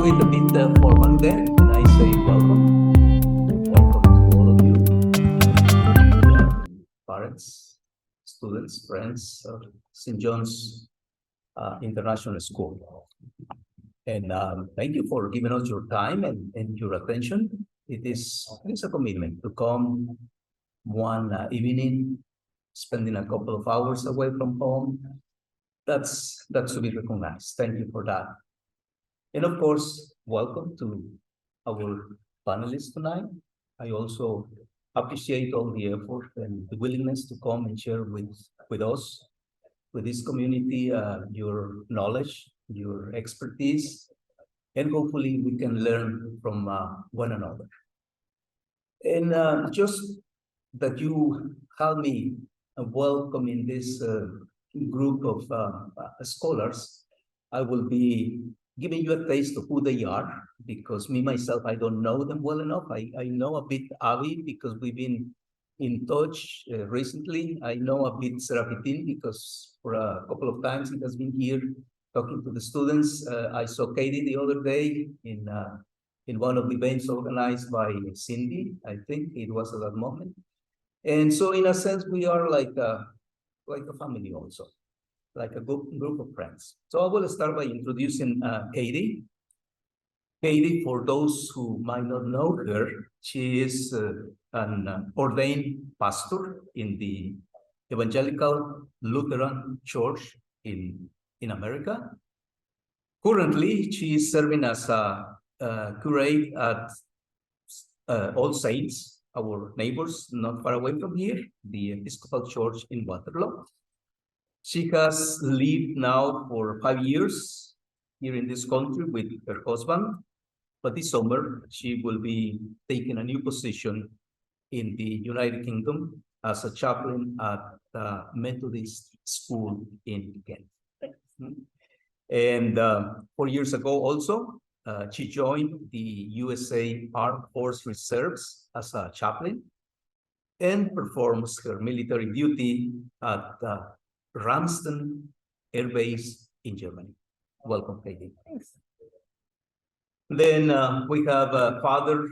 it a bit formal then, and I say welcome. Welcome to all of you, parents, students, friends of St. John's International School. And thank you for giving us your time and your attention. It is a commitment to come one evening, spending a couple of hours away from home. That's to be recognized. Thank you for that. And of course, welcome to our panelists tonight. I also appreciate all the effort and the willingness to come and share with us, with this community, your knowledge, your expertise, and hopefully we can learn from one another. And just that you help me welcome in this group of scholars, I will be giving you a taste of who they are, because me, myself, I don't know them well enough. I know a bit Avi because we've been in touch recently. I know a bit Serapitin because for a couple of times he has been here talking to the students. I saw Katie the other day in one of the events organized by Cindy. I think it was at that moment. And so in a sense, we are like a family also, like a group of friends. So I will start by introducing Katie. Katie, for those who might not know her, she is an ordained pastor in the Evangelical Lutheran Church in America. Currently, she is serving as a curate at All Saints, our neighbors not far away from here, the Episcopal Church in Waterloo. She has lived now for 5 years here in this country with her husband, but this summer she will be taking a new position in the United Kingdom as a chaplain at the Methodist School in Kent. And 4 years ago also, she joined the USA Armed Force Reserves as a chaplain and performs her military duty at Ramstein Air Base in Germany. Welcome, Katie. Thanks. Then we have Father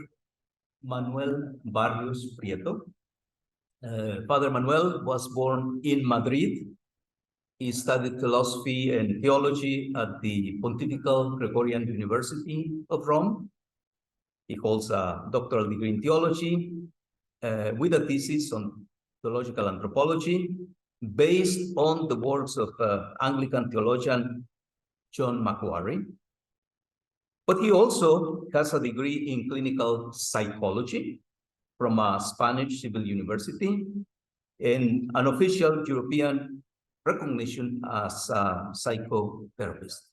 Manuel Barrios Prieto. Father Manuel was born in Madrid. He studied philosophy and theology at the Pontifical Gregorian University of Rome. He holds a doctoral degree in theology with a thesis on theological anthropology based on the works of Anglican theologian John Macquarie. But he also has a degree in clinical psychology from a Spanish civil university and an official European recognition as a psychotherapist.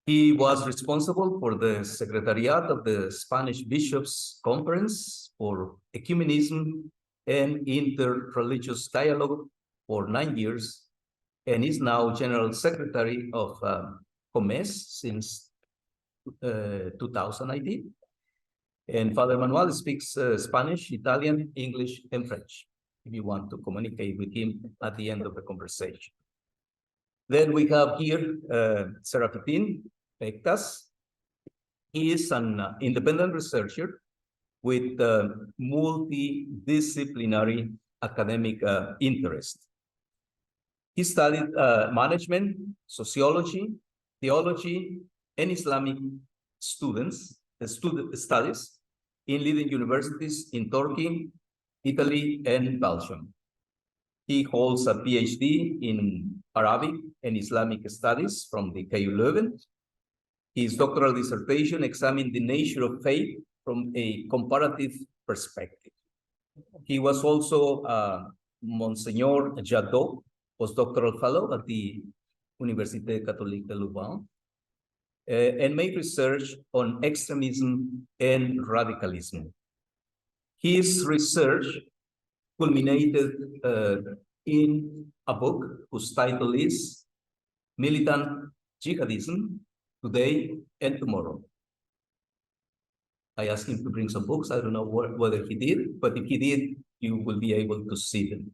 He was responsible for the Secretariat of the Spanish Bishops' Conference for Ecumenism and Interreligious Dialogue for 9 years, and is now General Secretary of COMES since 2000, I think. And Father Manuel speaks Spanish, Italian, English, and French, if you want to communicate with him at the end of the conversation. Then we have here Serapitin Pectas. He is an independent researcher with multidisciplinary academic interest. He studied management, sociology, theology, and Islamic studies in leading universities in Turkey, Italy, and Belgium. He holds a PhD in Arabic and Islamic studies from the KU Leuven. His doctoral dissertation examined the nature of faith from a comparative perspective. He was also Monsignor Jadot, postdoctoral fellow at the Université Catholique de Louvain, and made research on extremism and radicalism. His research culminated in a book whose title is Militant Jihadism, Today and Tomorrow. I asked him to bring some books. I don't know whether he did, but if he did, you will be able to see them.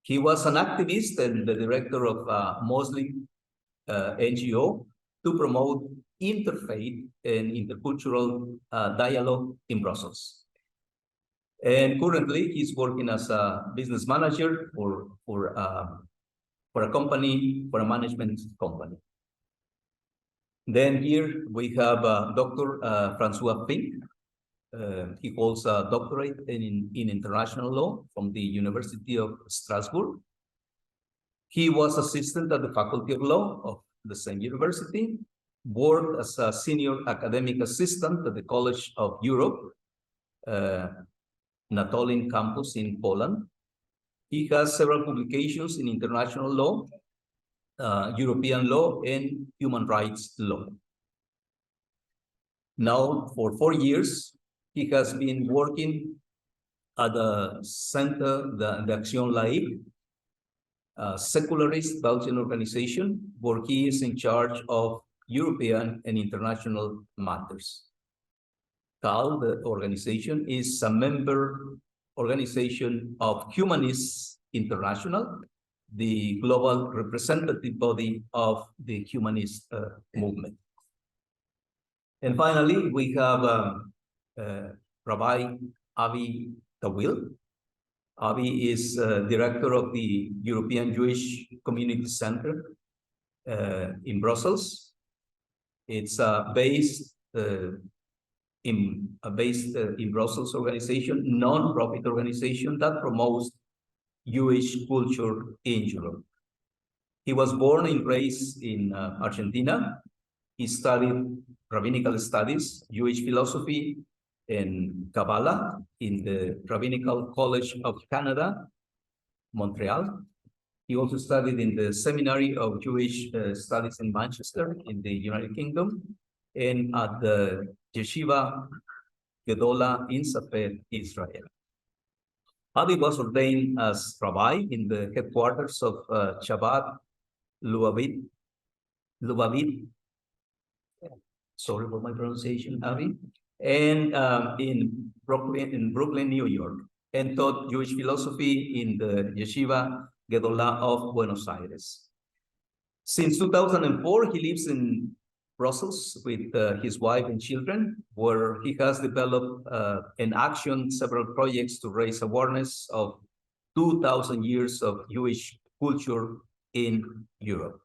He was an activist and the director of a Muslim NGO to promote interfaith and intercultural dialogue in Brussels. And currently, he's working as a business manager for a company, for a management company. Then here we have Dr. Francois Fink. He holds a doctorate in international law from the University of Strasbourg. He was assistant at the Faculty of Law of the same university, worked as a senior academic assistant at the College of Europe, Natolin campus in Poland. He has several publications in international law, European law, and human rights law. Now, for 4 years, he has been working at the Center de Acción Laïque, a secularist Belgian organization, where he is in charge of European and international matters. CAL, the organization, is a member organization of Humanist International, the global representative body of the humanist movement. And finally, we have Rabbi Avi Tawil. Avi is director of the European Jewish Community Center in Brussels. It's based in Brussels organization, non-profit organization that promotes Jewish culture in Europe. He was born and raised in Argentina. He studied rabbinical studies, Jewish philosophy, and Kabbalah in the Rabbinical College of Canada, Montreal. He also studied in the Seminary of Jewish Studies in Manchester in the United Kingdom, and at the Yeshiva Gedola in Safed, Israel. Avi was ordained as rabbi in the headquarters of Chabad Lubavitch. Sorry for my pronunciation, Avi. And in Brooklyn, New York, and taught Jewish philosophy in the Yeshiva Gedola of Buenos Aires. Since 2004, he lives in Brussels with his wife and children, where he has developed and actioned several projects to raise awareness of 2,000 years of Jewish culture in Europe.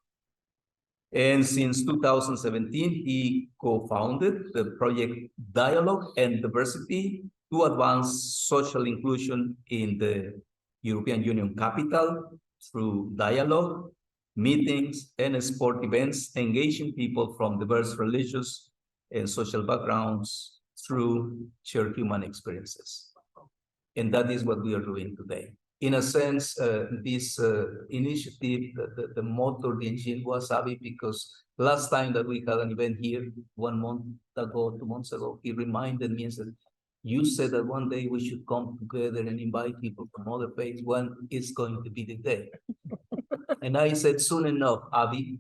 And since 2017, he co-founded the project Dialogue and Diversity to advance social inclusion in the European Union capital through dialogue, meetings, and sport events, engaging people from diverse religious and social backgrounds through shared human experiences. And that is what we are doing today. In a sense, this initiative, the motor, the engine was Avi, because last time that we had an event here, 1 month ago, 2 months ago, he reminded me and said, you said that one day we should come together and invite people from other faiths. When is going to be the day? And I said, soon enough, Avi,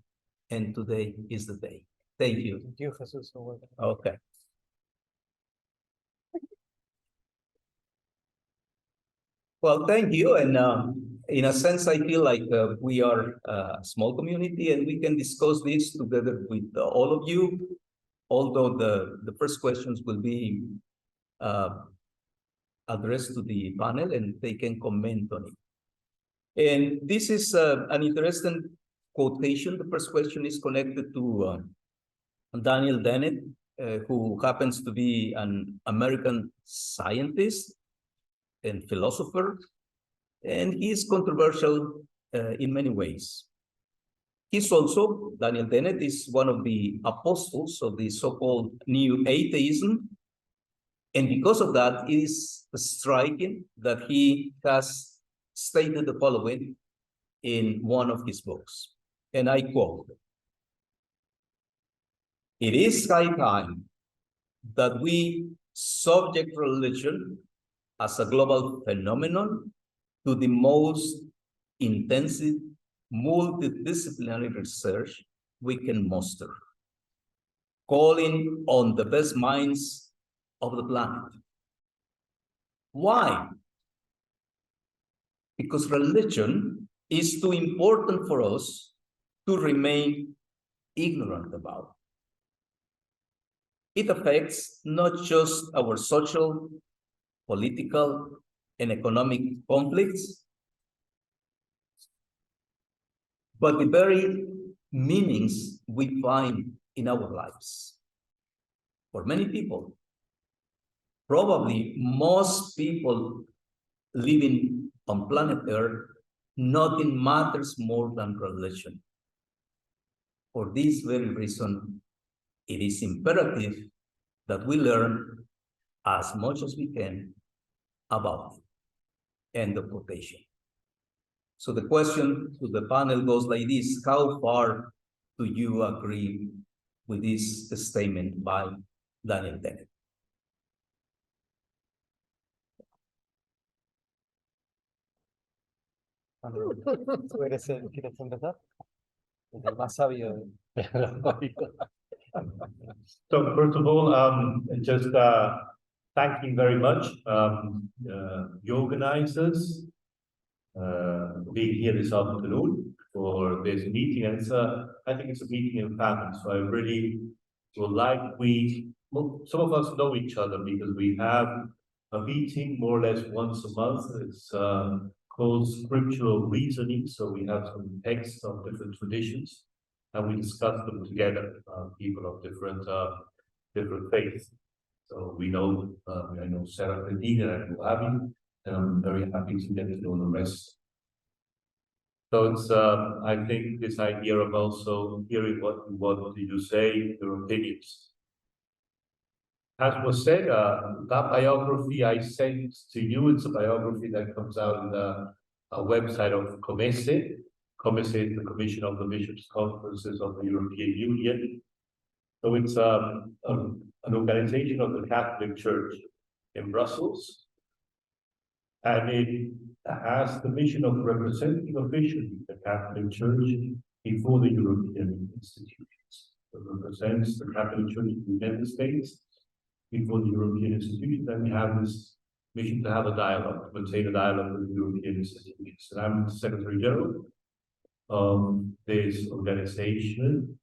and today is the day. Thank you. Thank you, Jesus. Okay. Well, thank you. And in a sense, I feel like we are a small community and we can discuss this together with all of you, although the first questions will be addressed to the panel and they can comment on it. And this is an interesting quotation. The first question is connected to Daniel Dennett, who happens to be an American scientist and philosopher, and he's controversial in many ways. He's also, Daniel Dennett is one of the apostles of the so-called New Atheism, and because of that, it is striking that he has stated the following in one of his books, and I quote, "It is high time that we subject religion as a global phenomenon to the most intensive multidisciplinary research we can muster, calling on the best minds of the planet." Why? Because religion is too important for us to remain ignorant about. It affects not just our social, political, and economic conflicts, but the very meanings we find in our lives. For many people, probably most people living on planet Earth, nothing matters more than religion. For this very reason, it is imperative that we learn as much as we can about it. End of quotation. So the question to the panel goes like this: how far do you agree with this statement by Daniel Dennett? ¿Quieres empezar? El más sabio. So first of all, just thanking very much the organizers being here this afternoon for this meeting. And it's I think it's a meeting in family. So I really would like some of us know each other because we have a meeting more or less once a month. It's called Scriptural Reasoning. So we have some texts of different traditions, and we discuss them together, people of different faiths. So we know, I know Sarah Medina and Rabbi, and I'm very happy to get to know the rest. So it's, I think this idea of also hearing what do you say, your opinions. As was said, that biography I sent to you, it's a biography that comes out on the website of COMECE. COMECE is the Commission of the Bishops' Conferences of the European Union. So it's an organization of the Catholic Church in Brussels. And it has the mission of representing officially the Catholic Church before the European institutions. It represents the Catholic Church in the United States before the European institutions. And we have this mission to have a dialogue, to maintain a dialogue with the European institutions. And I'm the Secretary General of this organization.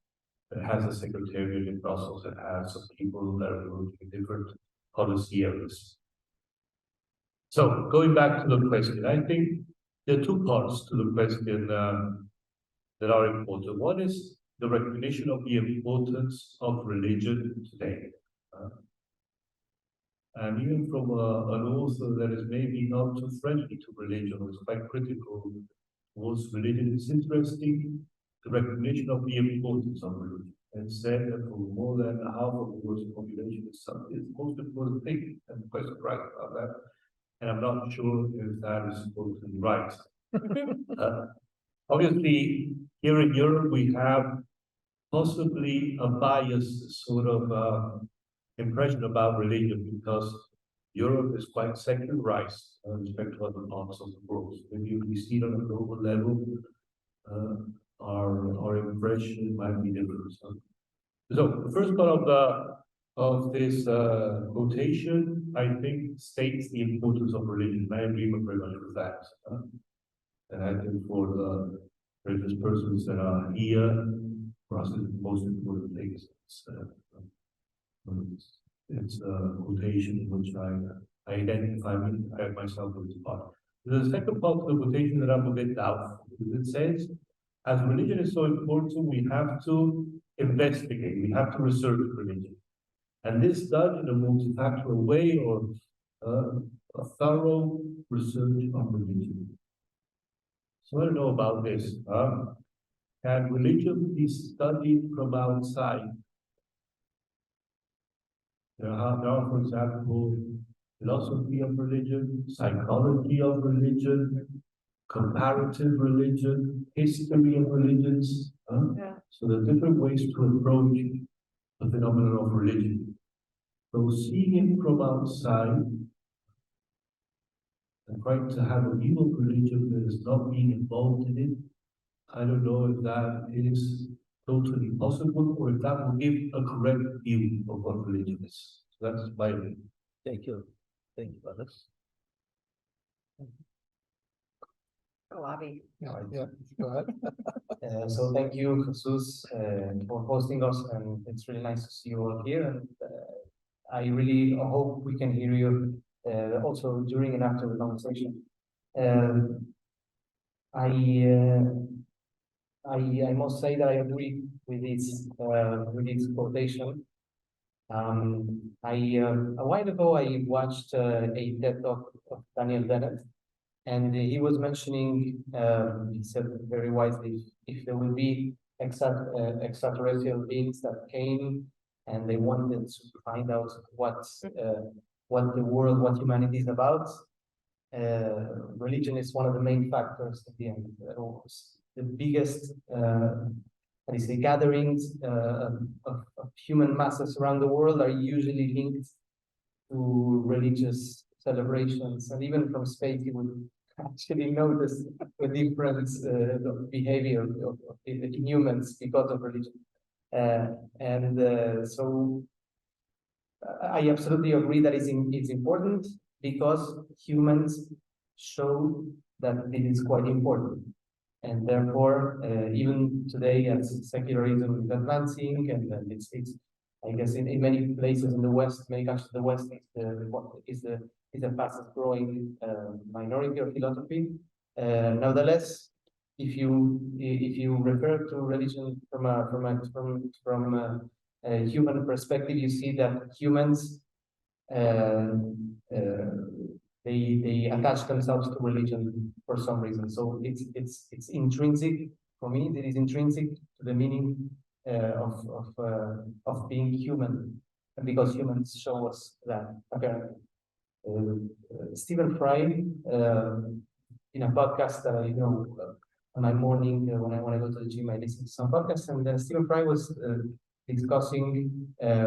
It has a secretariat in Brussels. It has some people that are working in different policy areas. So going back to the question, I think there are two parts to the question that are important. One is the recognition of the importance of religion today. And even from an author that is maybe not too friendly to religion, or is quite critical towards religion, it's interesting the recognition of the importance of religion. And said that for more than half of the world's population, it's the most important thing. I'm quite surprised about that. And I'm not sure if that is supposed to be right. Obviously, here in Europe, we have possibly a biased sort of impression about religion because Europe is quite secularized with respect to other parts of the world. Maybe we see it on a global level, our impression might be different. So the first part of this quotation, I think, states the importance of religion. I agree very much with that. And I think for the religious persons that are here, for us, it's the most important thing. It's a quotation in which I identify myself with part. The second part of the quotation that I'm a bit doubtful, because it says, as religion is so important, we have to investigate, we have to research religion. And this done in a multifactorial way, or a thorough research on religion. So I don't know about this. Can religion be studied from outside? There are, for example, philosophy of religion, psychology of religion, comparative religion, history of religions. So there are different ways to approach the phenomenon of religion. So seeing it from outside and trying to have a view of religion that is not being involved in it, I don't know if that is totally possible or if that will give a correct view of what religion is. So that's my opinion. Thank you. Thank you, Father. Rabbi. Yeah, go ahead. So thank you, Jesus, for hosting us, and it's really nice to see you all here. And I really hope we can hear you also during and after the conversation. I must say that I agree with this quotation. A while ago I watched a TED talk of Daniel Dennett, and he was mentioning, he said very wisely, if there will be extraterrestrial beings that came and they wanted to find out what the world, what humanity is about, religion is one of the main factors at the end. The biggest, gatherings of human masses around the world are usually linked to religious celebrations, and even from space you will actually notice the difference behavior in humans because of religion. So I absolutely agree that it's important because humans show that it is quite important. And therefore, even today, as secularism is advancing, and it's I guess in many places in the West, many countries in the West is the fastest growing minority of philosophy. Nevertheless, if you refer to religion from a human perspective, you see that humans they attach themselves to religion for some reason. So it's intrinsic for me. It is intrinsic to the meaning of being human, and because humans show us that apparently. Stephen Fry, in a podcast that I on my morning when I go to the gym, I listen to some podcasts, and Stephen Fry was discussing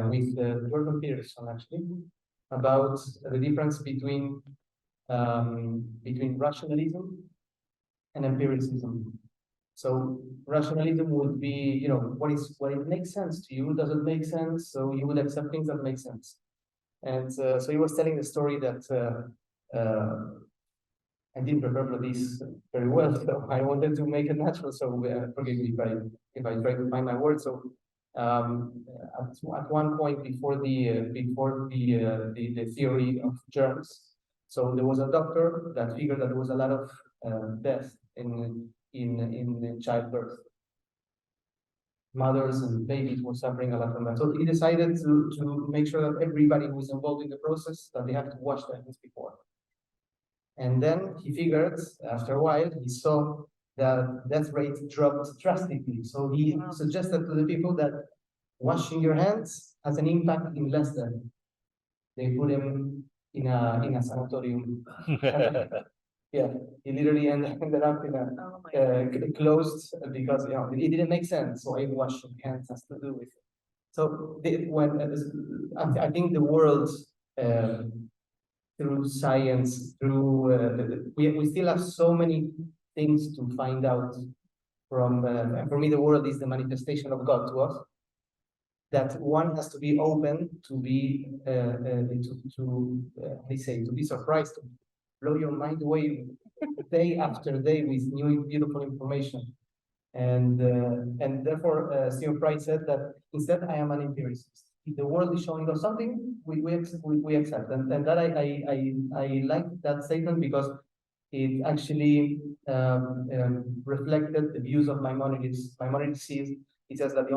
with Jordan Peterson actually about the difference between rationalism and empiricism. So rationalism would be, what it makes sense to you. Does it make sense? So you would accept things that make sense. And so he was telling the story that I didn't prepare for this very well, so I wanted to make it natural. So forgive me if I try to find my words. So at one point before the theory of germs, so there was a doctor that figured that there was a lot of death in childbirth. Mothers and babies were suffering a lot from that. So he decided to make sure that everybody who was involved in the process, that they have to wash their hands before. And then he figured, after a while, he saw that death rate dropped drastically. So he suggested to the people that washing your hands has an impact in less than. They put him in a sanatorium. Yeah, he literally ended up in a closed because it didn't make sense. So washing hands has to do with it. So I think the world through science, through we still have so many things to find out from. And for me, the world is the manifestation of God to us. That one has to be open to be to be surprised, to blow your mind away day after day with new beautiful information, and therefore Stephen Fry said that instead I am an empiricist. If the world is showing us something, we accept, and that I like that statement because it actually reflected the views of Maimonides. Maimonides he says that the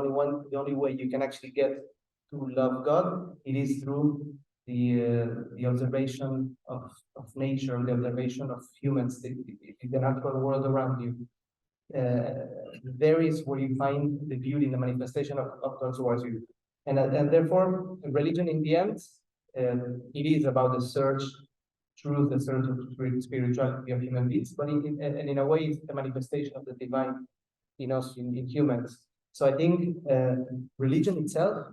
only way you can actually get to love God, it is through the observation of nature, the observation of humans, the natural world around you. There is where you find the beauty in the manifestation of God towards you. And therefore, religion in the end, it is about the search, truth, the search of spirituality of human beings, but in a way, it's the manifestation of the divine in us, in humans. So I think religion itself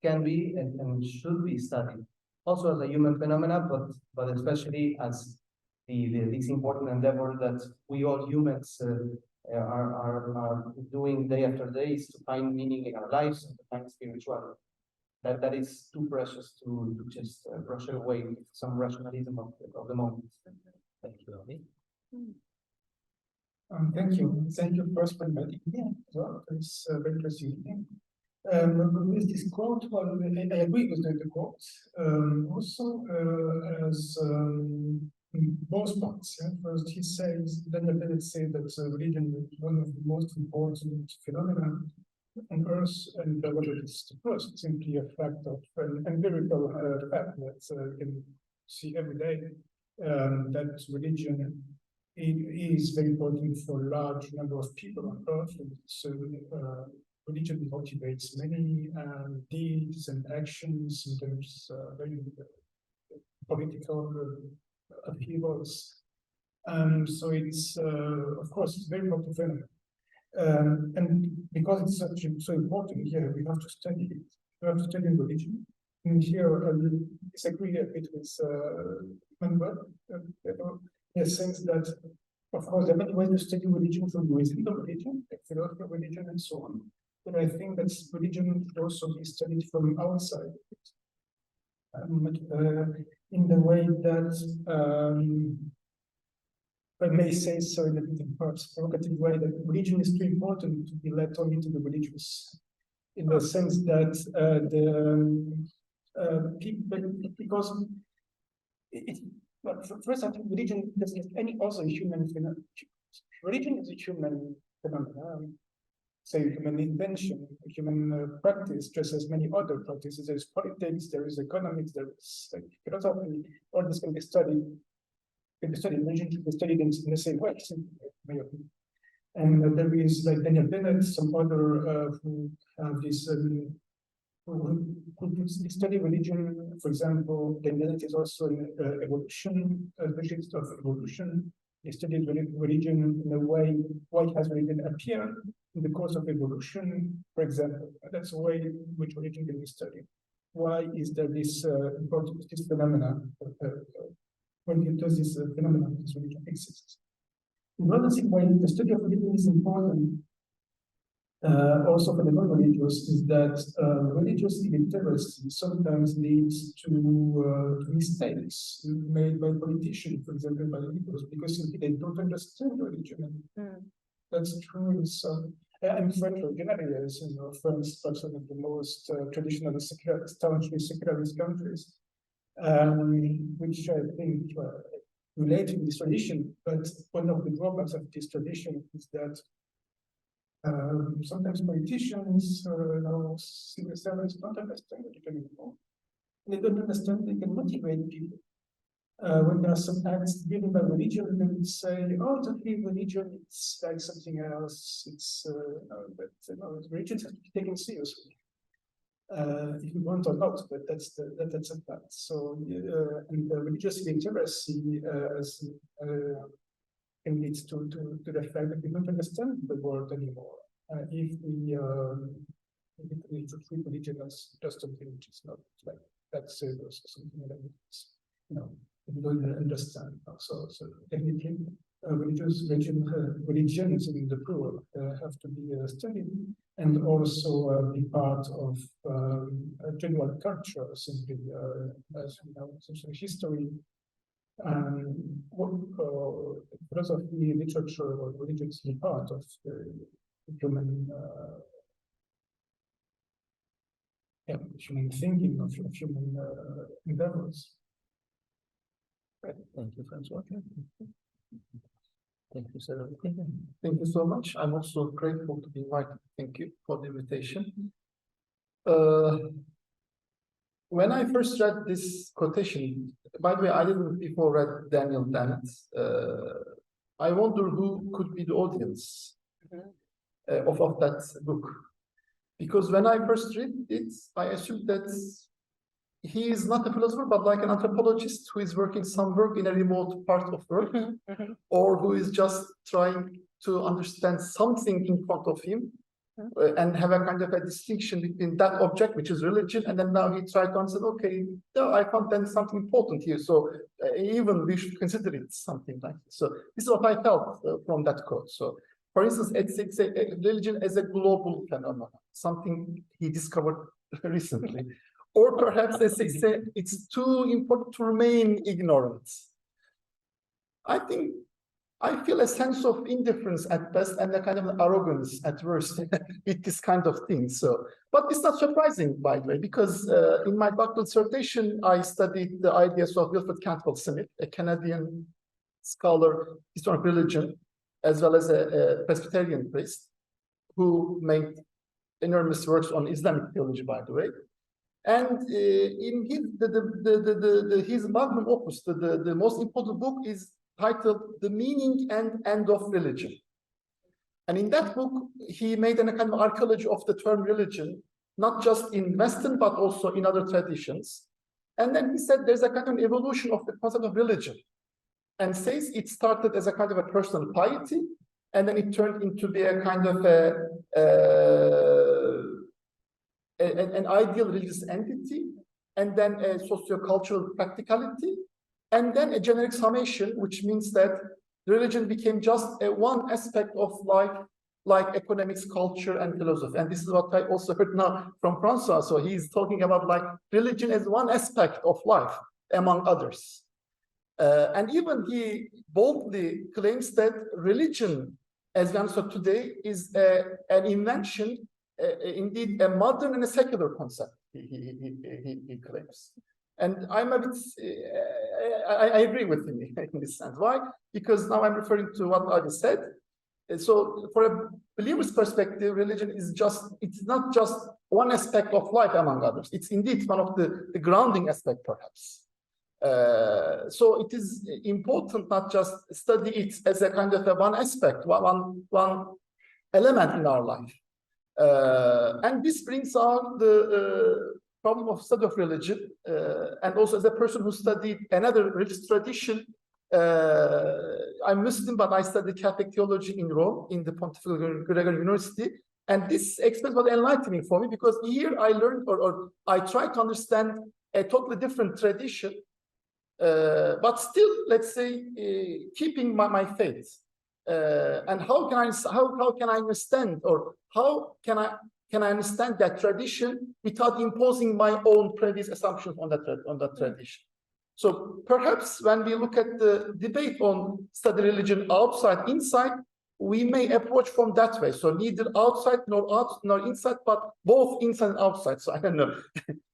can be and should be studied also as a human phenomena, but especially as this important endeavor that we all humans are doing day after day, is to find meaning in our lives and to find spirituality. That is too precious to just brush it away with some rationalism of the moment. Thank you, Rabbi. Thank you. Thank you first for inviting me as well. It's very interesting evening. With this quote, well, I agree with the quote. Also, as both parts. Yeah? First, he says, Daniel Dennett says that religion is one of the most important phenomena on earth, and what it is first, simply a fact of an empirical fact that you can see every day, that religion is very important for a large number of people on earth. And so religion motivates many deeds and actions in terms of very political upheavals. So it's, of course, it's very important phenomenon. And because it's so important here, we have to study it. We have to study religion. And here I will disagree a bit with Manuel, in the sense that, of course, there are many ways to study religion from within the religion, like philosophy of religion and so on. But I think that religion should also be studied from outside in the way that, if I may say so in a bit of perhaps provocative way, that religion is too important to be let only to the religious, in the sense that people, because first I think religion doesn't have any also human phenomenon. Religion is a human phenomenon, say human invention, human practice, just as many other practices. There is politics, there is economics, there is like philosophy. All this can be studied. Religion can be studied in the same way, and there is like Daniel Dennett, some other who have this who study religion. For example, Daniel Dennett is also an evolution, specialist of evolution. He studied religion in a way, why has religion appeared in the course of evolution, for example. That's a way in which religion can be studied. Why is there this important this phenomena? When does this phenomenon of this religion exist? Another thing why the study of religion is important, also for the non-religious, is that religious illiteracy sometimes leads to mistakes made by politicians, for example, by leaders, because simply they don't understand religion. That's true in some. I'm French originally, as you know, France is perhaps one of the most traditional staunchly secularist countries. Which I think relate to this tradition, but one of the drawbacks of this tradition is that sometimes politicians, civil servants don't understand religion anymore. They don't understand they can motivate people. When there are some acts driven by religion, they would say, "Oh, don't leave religion; it's like something else. It's but religion has to be taken seriously." If you want or not, but that's a fact. So, and the religious illiteracy can lead to the fact that we don't understand the world anymore. If we treat religion as just something which is not like that serious or something like that, we don't understand. So definitely, religions in the plural have to be studied, and also be part of general culture, simply as we know, social history, philosophy, literature, or religion is part of the human human thinking, of human endeavors. Thank you, Francois. Thank you, sir. Thank you so much. I'm also grateful to be invited. Thank you for the invitation. When I first read this quotation, by the way, I didn't before read Daniel Dennett. I wonder who could be the audience of that book. Because when I first read it, I assumed that he is not a philosopher, but like an anthropologist who is working some work in a remote part of work, or who is just trying to understand something in front of him and have a kind of a distinction between that object, which is religion, and then now he tried to answer, okay, no, I found then something important here, so even we should consider it something like this. So this is what I felt from that quote. So, for instance, it's a religion as a global phenomenon, something he discovered recently. Or perhaps it's too important to remain ignorant. I think I feel a sense of indifference at best and a kind of arrogance at worst with this kind of thing. So, but it's not surprising, by the way, because in my doctoral dissertation, I studied the ideas of Wilfred Cantwell Smith, a Canadian scholar, historian of religion, as well as a Presbyterian priest, who made enormous works on Islamic theology, by the way. And in his magnum opus, the most important book is titled The Meaning and End of Religion. And in that book, he made a kind of archaeology of the term religion, not just in Western, but also in other traditions. And then he said there's a kind of evolution of the concept of religion, and says it started as a kind of a personal piety, and then it turned into be a kind of an ideal religious entity, and then a sociocultural practicality, and then a generic summation, which means that religion became just one aspect of life, like economics, culture, and philosophy. And this is what I also heard now from Francois. So he's talking about like religion as one aspect of life, among others. And even he boldly claims that religion, as we understand today, is an invention, indeed a modern and a secular concept, he claims. And I'm a bit, I agree with him in this sense. Why? Because now I'm referring to what I said. So for a believer's perspective, religion is it's not just one aspect of life among others. It's indeed one of the grounding aspect, perhaps. So it is important not just study it as a kind of one aspect, one element in our life. And this brings out the problem of study of religion, and also as a person who studied another religious tradition. I'm Muslim, but I studied Catholic theology in Rome, in the Pontifical Gregorian University. And this experience was enlightening for me, because here I learned, or I tried to understand a totally different tradition, but still, let's say, keeping my faith. And how can I understand, or how can I understand that tradition without imposing my own previous assumptions on that tradition? So perhaps when we look at the debate on study religion outside, inside, we may approach from that way. So neither outside nor inside, but both inside and outside. So I don't know.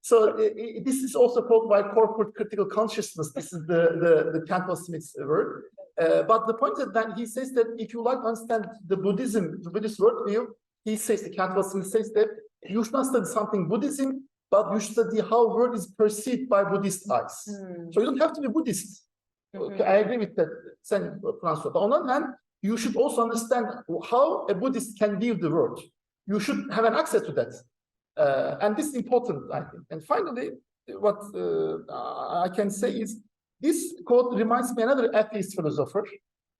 So this is also called by corporate critical consciousness. This is the Cantwell Smith's word. But the point is that he says that if you like to understand the Buddhist worldview, he says, the Cantwell Smith says that you should not study something Buddhism, but you should study how word is perceived by Buddhist eyes. So you don't have to be Buddhist. Okay, I agree with that, Francois. But on the other hand, you should also understand how a Buddhist can view the world. You should have an access to that. And this is important, I think. And finally, what I can say is, this quote reminds me of another atheist philosopher,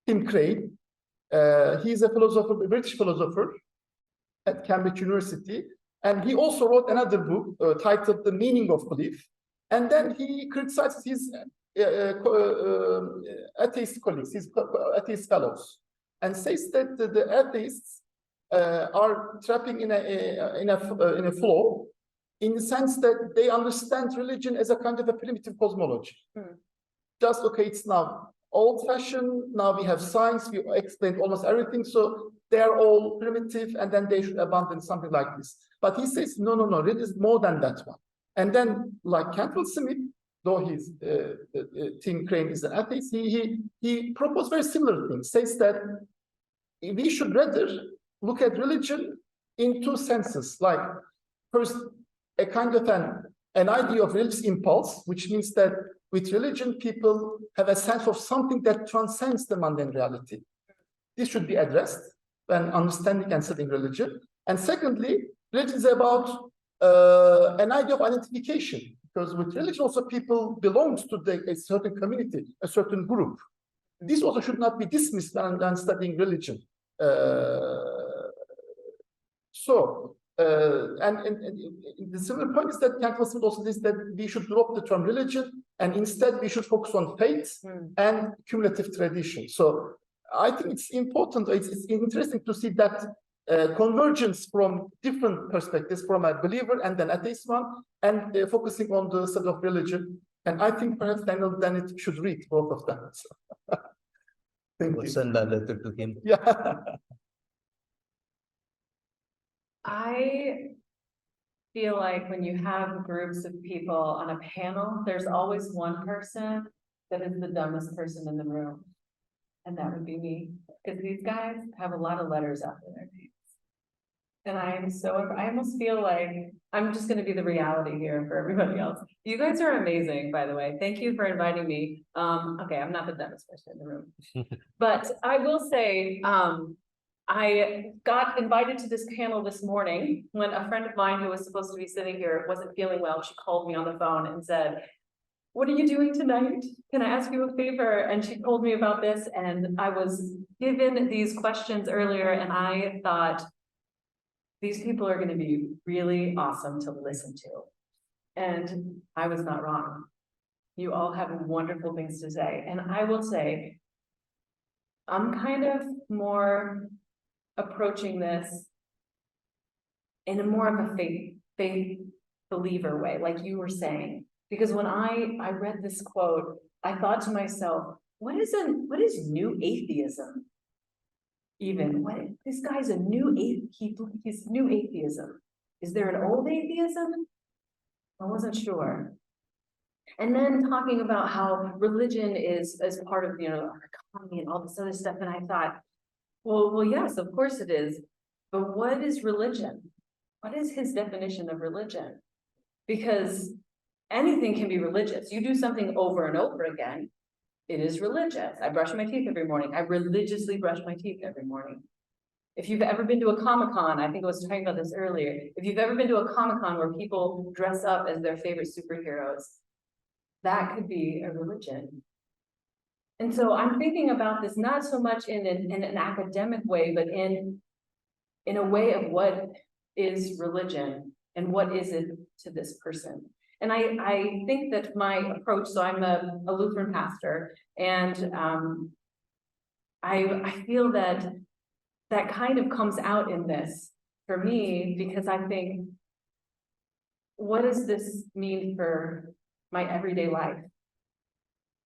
Tim Crane. He's a British philosopher at Cambridge University. And he also wrote another book titled The Meaning of Belief. And then he criticizes his atheist colleagues, his atheist fellows, and says that the atheists are trapping in a flow, in the sense that they understand religion as a kind of a primitive cosmology. Just, okay, it's now old-fashioned, now we have science, we explained almost everything, so they're all primitive, and then they should abandon something like this. But he says, no, it is more than that one. And then, like Cantwell Smith, though he's Tim Crane is an atheist, he proposed very similar things. Says that we should rather look at religion in two senses. Like, first, a kind of an idea of religious impulse, which means that with religion, people have a sense of something that transcends the mundane reality. This should be addressed when understanding and studying religion. And secondly, religion is about an idea of identification, because with religion also people belong to a certain community, a certain group. This also should not be dismissed when studying religion. And the similar point is that Cantwell Smith also says that we should drop the term religion, and instead we should focus on faith and cumulative tradition. So I think it's important, it's interesting to see that convergence from different perspectives, from a believer and an atheist one, and focusing on the study of religion. And I think perhaps Daniel Dennett should read both of them. Thank We'll you. send that letter to him. Yeah. I feel like when you have groups of people on a panel, there's always one person that is the dumbest person in the room. And that would be me, because these guys have a lot of letters after their names. And I almost feel like I'm just gonna be the reality here for everybody else. You guys are amazing, by the way. Thank you for inviting me. Okay, I'm not the dumbest person in the room. But I will say, I got invited to this panel this morning when a friend of mine who was supposed to be sitting here wasn't feeling well. She called me on the phone and said, "What are you doing tonight? Can I ask you a favor?" And she told me about this, and I was given these questions earlier, and I thought, these people are going to be really awesome to listen to. And I was not wrong. You all have wonderful things to say. And I will say, I'm kind of more approaching this in a more of a faith believer way, like you were saying. Because when I read this quote, I thought to myself, what is new atheism? Even what this guy's a new he's new atheism. Is there an old atheism? I wasn't sure. And then talking about how religion is as part of our economy and all this other stuff, and I thought, well, yes, of course it is. But what is religion? What is his definition of religion? Because anything can be religious. You do something over and over again, it is religious. I brush my teeth every morning. I religiously brush my teeth every morning. If you've ever been to a Comic-Con, I think I was talking about this earlier. If you've ever been to a Comic-Con where people dress up as their favorite superheroes, that could be a religion. And so I'm thinking about this not so much in an academic way, but in a way of what is religion and what is it to this person. And I think that my approach, so I'm a Lutheran pastor, and I feel that kind of comes out in this for me, because I think, what does this mean for my everyday life?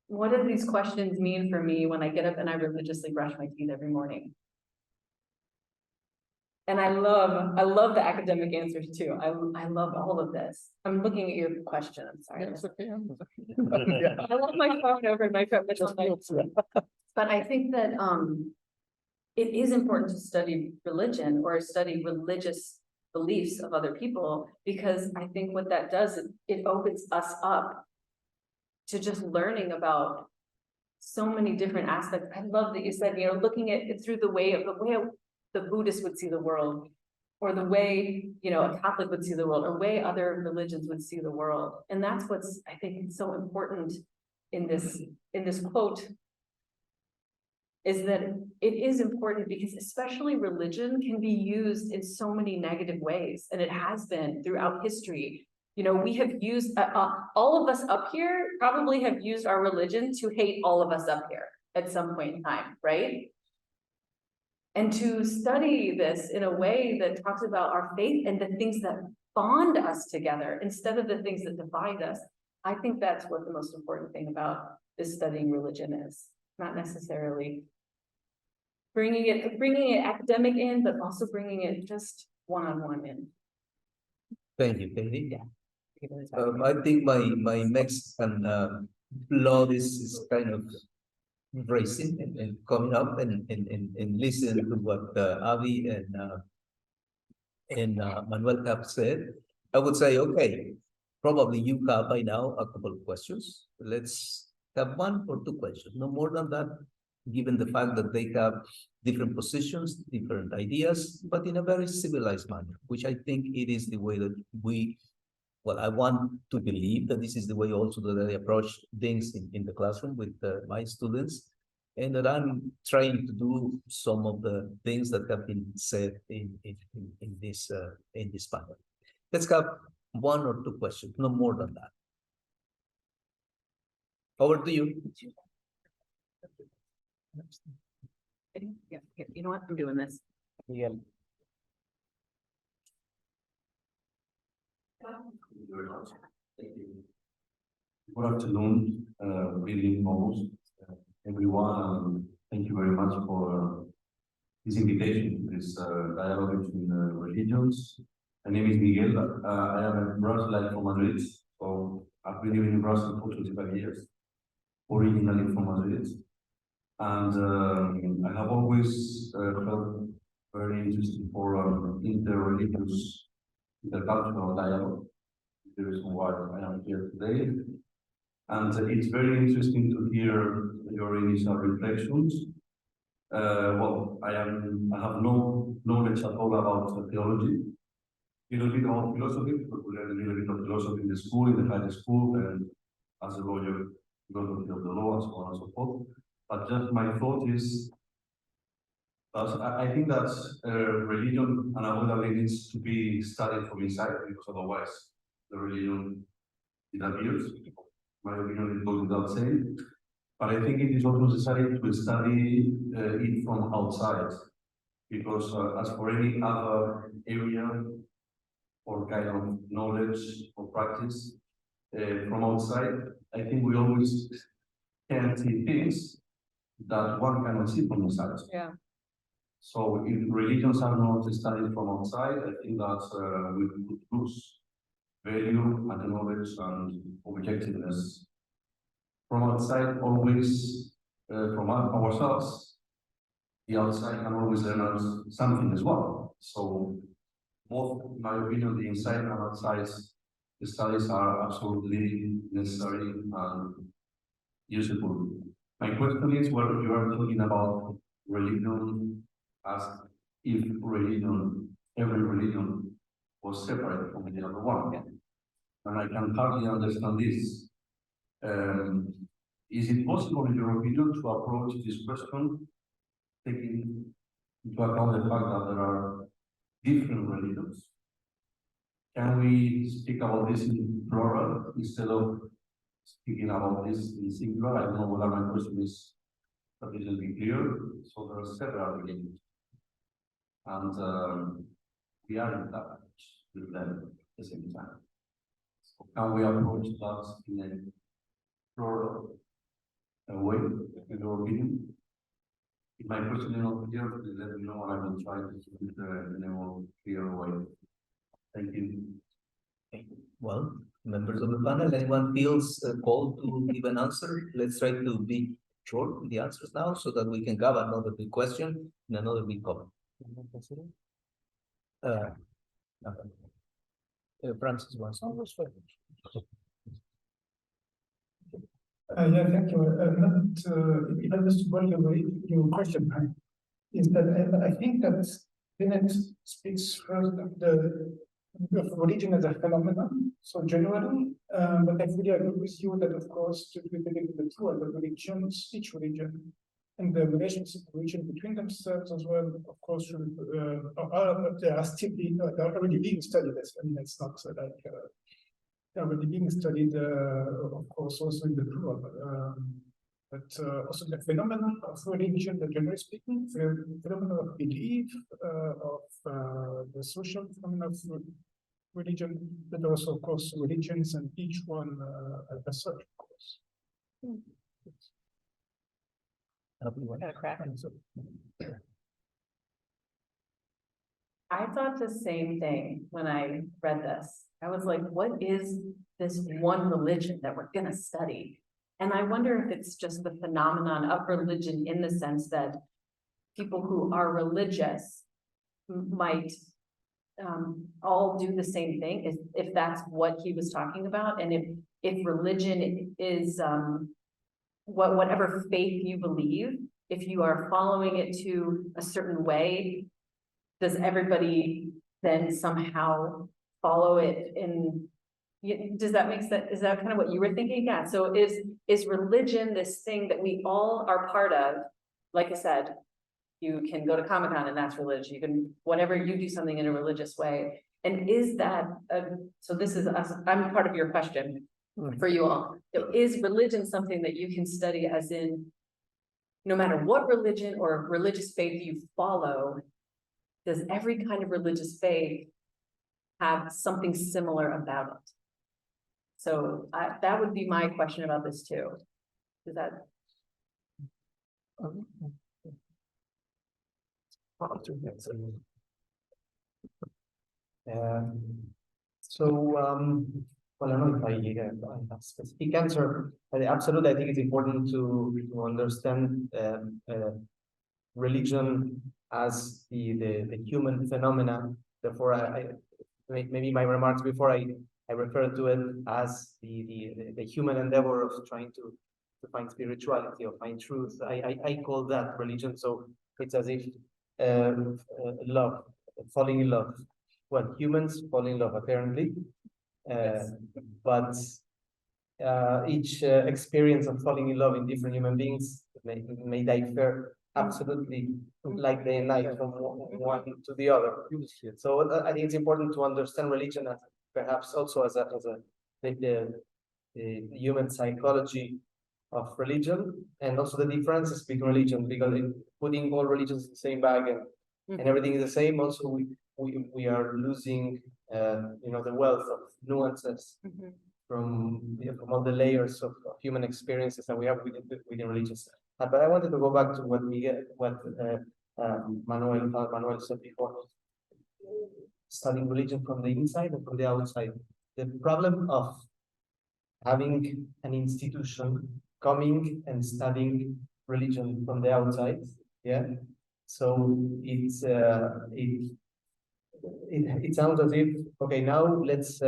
What do these questions mean for me when I get up and I religiously brush my teeth every morning? And I love the academic answers too. I love all of this. I'm looking at your question. I'm sorry. Yeah, it's okay. I left my phone over in my coat, but I think that it is important to study religion or study religious beliefs of other people, because I think what that does is it opens us up to just learning about so many different aspects. I love that you said, looking at it through the way the Buddhist would see the world, or the way, a Catholic would see the world, or the way other religions would see the world. And that's what's, I think, so important in this quote, is that it is important because especially religion can be used in so many negative ways, and it has been throughout history. We have used, all of us up here probably have used our religion to hate all of us up here at some point in time, right? And to study this in a way that talks about our faith and the things that bond us together instead of the things that divide us, I think that's what the most important thing about this studying religion is. Not necessarily bringing it academic in, but also bringing it just one-on-one in. Thank you, Katie. Yeah. I think my Mexican blood is kind of racing and coming up and listening to what Avi and Manuel have said. I would say, okay, probably you have by now a couple of questions. Let's have one or two questions, no more than that, given the fact that they have different positions, different ideas, but in a very civilized manner, which I think it is the way that I want to believe that this is the way also that I approach things in the classroom with my students, and that I'm trying to do some of the things that have been said in this panel. Let's have one or two questions, no more than that. Over to you. Yeah, you know what? I'm doing this. Yeah. Good afternoon, really almost everyone. Thank you very much for this invitation, this dialogue between religions. My name is Miguel. I am a Brazilian from Madrid, so I've been living in Brazil for 25 years, originally from Madrid. And I have always felt very interested for interreligious, intercultural dialogue. The reason why I am here today. And it's very interesting to hear your initial reflections. Well, I have no knowledge at all about theology. A little bit about philosophy, because we learned a little bit of philosophy in the school, in the high school, and as a lawyer, philosophy of the law, and so on and so forth. But just my thought is, I think that religion unavoidably needs to be studied from inside, because otherwise the religion disappears. My opinion, it goes without saying. But I think it is also necessary to study it from outside, because as for any other area or kind of knowledge or practice from outside, I think we always can see things that one cannot see from inside. Yeah. So if religions are not studied from outside, I think that we could lose value and knowledge and objectiveness. From outside, always from ourselves, the outside can always learn us something as well. So both, in my opinion, the inside and outside studies are absolutely necessary and useful. My question is, well, you are talking about religion as if religion, every religion was separate from the other one. And I can hardly understand this. Is it possible, in your opinion, to approach this question taking into account the fact that there are different religions? Can we speak about this in plural instead of speaking about this in singular? I don't know whether my question is sufficiently clear. So there are several religions, and we are in touch with them at the same time. So can we approach that in a plural way, in your opinion? If my question is not clear, please let me know, and I will try to keep it in a more clear way. Thank you. Well, members of the panel, anyone feels called to give an answer? Let's try to be short with the answers now so that we can have another big question and another big comment. Francis wants. Yeah, thank you. If I understood well your question, is that I think that Dennett speaks first of religion as a phenomenon, so generally, but I fully agree with you that, of course, to be the two other religions, each religion, and the relationship of religion between themselves as well, of course, they are still they're already being studied. I mean, it's not like they're already being studied, of course, also in the plural. But also the phenomenon of religion, generally speaking, the phenomenon of belief, of the social phenomenon of religion, but also, of course, religions and each one as such, of course. Got a crack. I thought the same thing when I read this. I was like, what is this one religion that we're going to study? And I wonder if it's just the phenomenon of religion in the sense that people who are religious might all do the same thing, if that's what he was talking about. And if religion is whatever faith you believe, if you are following it to a certain way, does everybody then somehow follow it in? Does that make sense? Is that kind of what you were thinking? Yeah. So is religion this thing that we all are part of? Like I said, you can go to Comic-Con and that's religion. You can, whatever, you do something in a religious way. And is that, so this is us, I'm part of your question for you all. So is religion something that you can study as in, no matter what religion or religious faith you follow, does every kind of religious faith have something similar about it? So that would be my question about this too. Is that? Well, I don't know if I have a specific answer, but absolutely, I think it's important to understand religion as the human phenomena. Therefore, maybe my remarks before I refer to it as the human endeavor of trying to find spirituality or find truth. I call that religion. So it's as if love, falling in love. Well, humans fall in love apparently, but each experience of falling in love in different human beings may differ absolutely like day and night from one to the other. So I think it's important to understand religion as perhaps also as the human psychology of religion, and also the differences between religion, because putting all religions in the same bag and everything is the same, also we are losing the wealth of nuances from all the layers of human experiences that we have within religions. But I wanted to go back to what Manuel said before, studying religion from the inside and from the outside. The problem of having an institution coming and studying religion from the outside, so it sounds as if, okay, now let's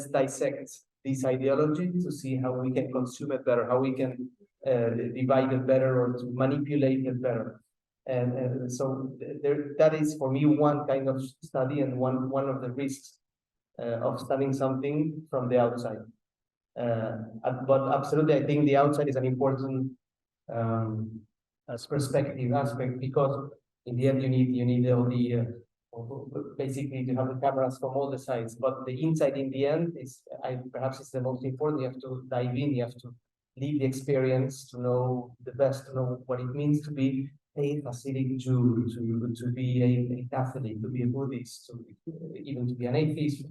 dissect this ideology to see how we can consume it better, how we can divide it better, or to manipulate it better. And so that is for me one kind of study, and one of the risks of studying something from the outside. But absolutely, I think the outside is an important perspective aspect, because in the end you need all the basically to have the cameras from all the sides. But the inside in the end is perhaps it's the most important. You have to dive in. You have to live the experience to know the best, to know what it means to be a Hasidic Jew, to be a Catholic, to be a Buddhist, even to be an atheist.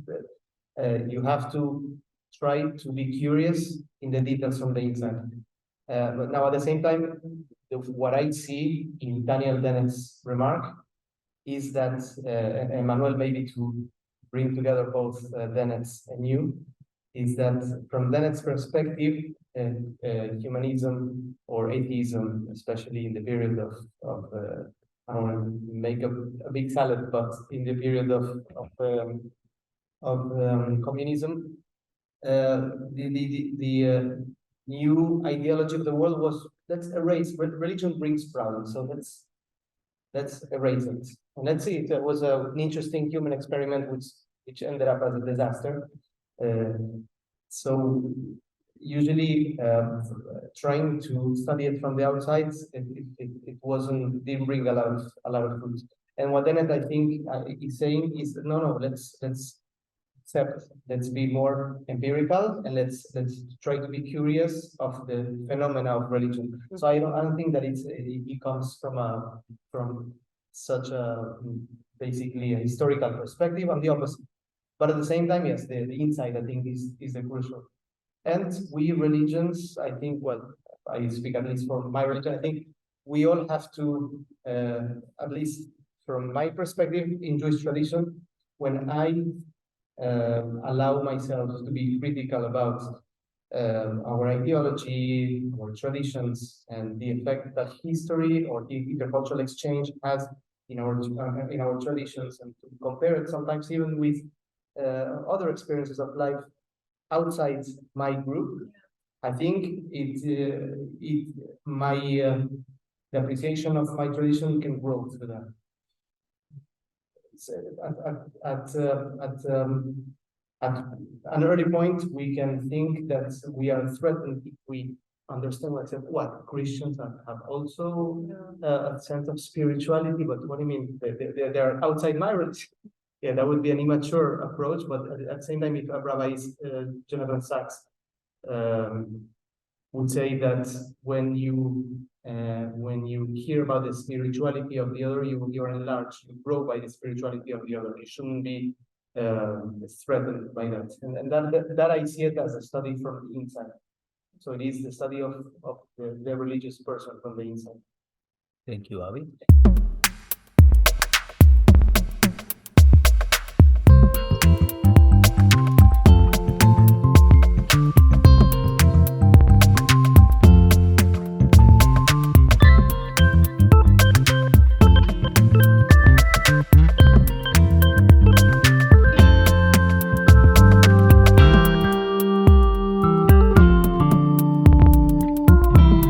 You have to try to be curious in the details from the inside. But now at the same time, what I see in Daniel Dennett's remark is that, Emmanuel, maybe to bring together both Dennett's and you, is that from Dennett's perspective, humanism or atheism, especially in the period of I don't want to make a big salad, but in the period of communism, the new ideology of the world was, let's erase, religion brings problems, so let's erase it. And let's see, it was an interesting human experiment which ended up as a disaster. So usually trying to study it from the outside, it didn't bring a lot of fruit. And what Dennett, I think, is saying is that no, let's accept, let's be more empirical, and let's try to be curious of the phenomena of religion. So I don't think that it comes from such a basically a historical perspective, on the opposite. But at the same time, yes, the insight, I think, is the crucial. And we religions, I think, well, I speak at least for my religion, I think we all have to, at least from my perspective in Jewish tradition, when I allow myself to be critical about our ideology, our traditions, and the effect that history or the intercultural exchange has in our traditions, and to compare it sometimes even with other experiences of life outside my group, I think the appreciation of my tradition can grow through that. At an early point, we can think that we are threatened if we understand what Christians have also a sense of spirituality. But what do you mean? They're outside my religion. Yeah, that would be an immature approach. But at the same time, if Rabbi Jonathan Sachs would say that when you hear about the spirituality of the other, you are enlarged, you grow by the spirituality of the other. You shouldn't be threatened by that. And that I see it as a study from the inside. So it is the study of the religious person from the inside. Thank you, Avi.